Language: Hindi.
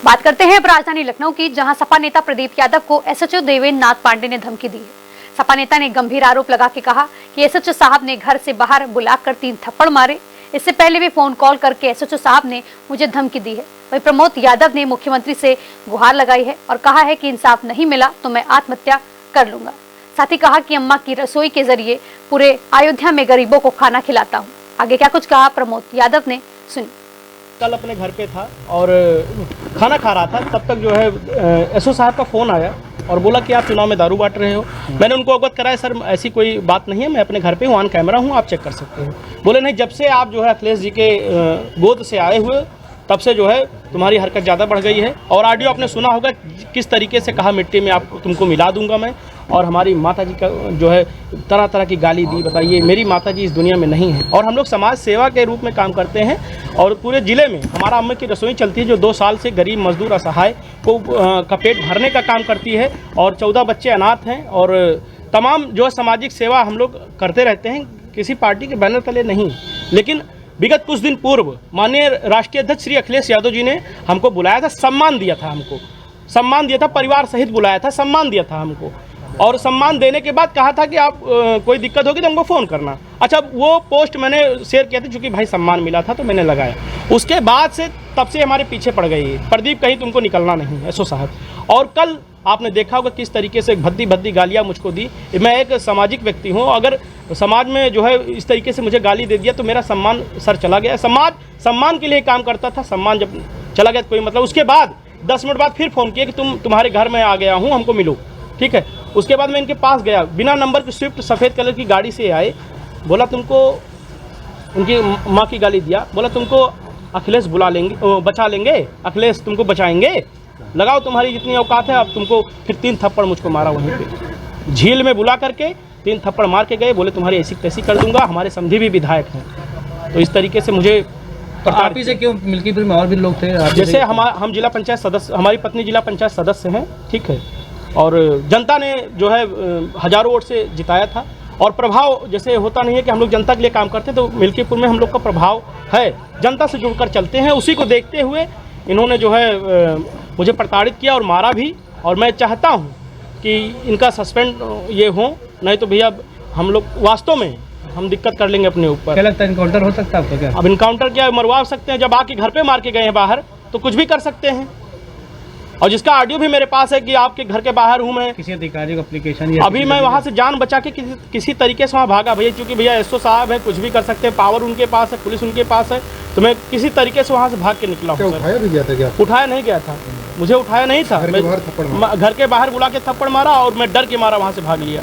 बात करते हैं अब राजधानी लखनऊ की, जहां सपा नेता प्रदीप यादव को एसएचओ देवेंद्र नाथ पांडे ने धमकी दी है। सपा नेता ने गंभीर आरोप लगा के कहा कि एसएचओ साहब ने घर से बाहर बुलाकर 3 थप्पड़ मारे। इससे पहले भी फोन कॉल करके एसएचओ साहब ने मुझे धमकी दी है। वहीं प्रमोद यादव ने मुख्यमंत्री से गुहार लगाई है और कहा है कि इंसाफ नहीं मिला तो मैं आत्महत्या कर लूंगा। साथ ही कहा कि अम्मा की रसोई के जरिए पूरे अयोध्या में गरीबों को खाना खिलाता हूँ। आगे क्या कुछ कहा प्रमोद यादव ने, सुनिए। कल अपने घर पे था और खाना खा रहा था, तब तक जो है एसओ साहब का फ़ोन आया और बोला कि आप चुनाव में दारू बांट रहे हो। मैंने उनको अवगत कराया, सर ऐसी कोई बात नहीं है, मैं अपने घर पे हूँ, ऑन कैमरा हूँ, आप चेक कर सकते हो। बोले नहीं, जब से आप जो है अखिलेश जी के गोद से आए हुए तब से जो है तुम्हारी हरकत ज़्यादा बढ़ गई है। और ऑडियो आपने सुना होगा किस तरीके से कहा मिट्टी में आप तुमको मिला दूंगा मैं, और हमारी माता जी का जो है तरह तरह की गाली दी। बताइए, मेरी माता जी इस दुनिया में नहीं है और हम लोग समाज सेवा के रूप में काम करते हैं और पूरे ज़िले में हमारा अम्मा की रसोई चलती है, जो 2 साल से गरीब मजदूर असहाय को का पेट भरने का काम करती है और 14 बच्चे अनाथ हैं और तमाम जो सामाजिक सेवा हम लोग करते रहते हैं, किसी पार्टी के बैनर तले नहीं। लेकिन विगत कुछ दिन पूर्व माननीय राष्ट्रीय अध्यक्ष श्री अखिलेश यादव जी ने हमको बुलाया था, सम्मान दिया था, हमको सम्मान दिया था, परिवार सहित बुलाया था, सम्मान दिया था हमको, और सम्मान देने के बाद कहा था कि आप कोई दिक्कत होगी तो हमको फ़ोन करना। अच्छा, वो पोस्ट मैंने शेयर किया था, चूँकि भाई सम्मान मिला था तो मैंने लगाया। उसके बाद से तब से हमारे पीछे पड़ गई है, प्रदीप कहीं तुमको निकलना नहीं है एसओ साहब। और कल आपने देखा होगा किस तरीके से भद्दी भद्दी गालियाँ मुझको दी। मैं एक सामाजिक व्यक्ति हूँ, अगर समाज में जो है इस तरीके से मुझे गाली दे दिया तो मेरा सम्मान सर चला गया। समाज सम्मान के लिए काम करता था, सम्मान जब चला गया तो कोई मतलब। उसके बाद 10 मिनट बाद फिर फ़ोन किया कि तुम्हारे घर में आ गया हूँ, हमको मिलो, ठीक है। उसके बाद मैं इनके पास गया, बिना नंबर की स्विफ्ट सफ़ेद कलर की गाड़ी से आए। बोला तुमको, उनकी माँ की गाली दिया, बोला तुमको अखिलेश बुला लेंगे, बचा लेंगे, अखिलेश तुमको बचाएंगे, लगाओ तुम्हारी जितनी औकात है। अब तुमको फिर 3 थप्पड़ मुझको मारा वहीं पे झील में बुला करके, 3 थप्पड़ मार के गए। बोले तुम्हारी ऐसी तैसी कर दूंगा, हमारे समधी भी विधायक हैं। तो इस तरीके से मुझे आप ही से क्यों, मिल्कीपुर में और भी लोग थे जैसे हम जिला पंचायत सदस्य, हमारी पत्नी जिला पंचायत सदस्य हैं, ठीक है, और जनता ने जो है हजारों वोट से जिताया था। और प्रभाव जैसे होता नहीं है कि हम लोग जनता के लिए काम करते हैं, तो मिल्कीपुर में हम लोग का प्रभाव है, जनता से जुड़कर चलते हैं। उसी को देखते हुए इन्होंने जो है मुझे प्रताड़ित किया और मारा भी। और मैं चाहता हूं कि इनका सस्पेंड ये हो, नहीं तो भैया हम लोग वास्तव में हम दिक्कत कर लेंगे अपने ऊपर। क्या लगता है इनकाउंटर हो सकता है आपका? क्या अब इनकाउंटर क्या, मरवा सकते हैं। जब आके घर पे मार के गए हैं बाहर तो कुछ भी कर सकते हैं। और जिसका ऑडियो भी मेरे पास है कि आपके घर के बाहर हूँ मैं, किसी अधिकारी को एप्लीकेशन, अभी मैं वहाँ से जान बचा के किसी तरीके से वहाँ भागा भैया, क्योंकि भैया एसओ साहब है, कुछ भी कर सकते हैं, पावर उनके पास है, पुलिस उनके पास है, तो मैं किसी तरीके से वहाँ से भाग के निकला हूँ। उठाया भी गया था क्या? उठाया नहीं गया था, मुझे उठाया नहीं था, घर के बाहर बुला के थप्पड़ मारा और मैं डर के मारा वहाँ से भाग लिया।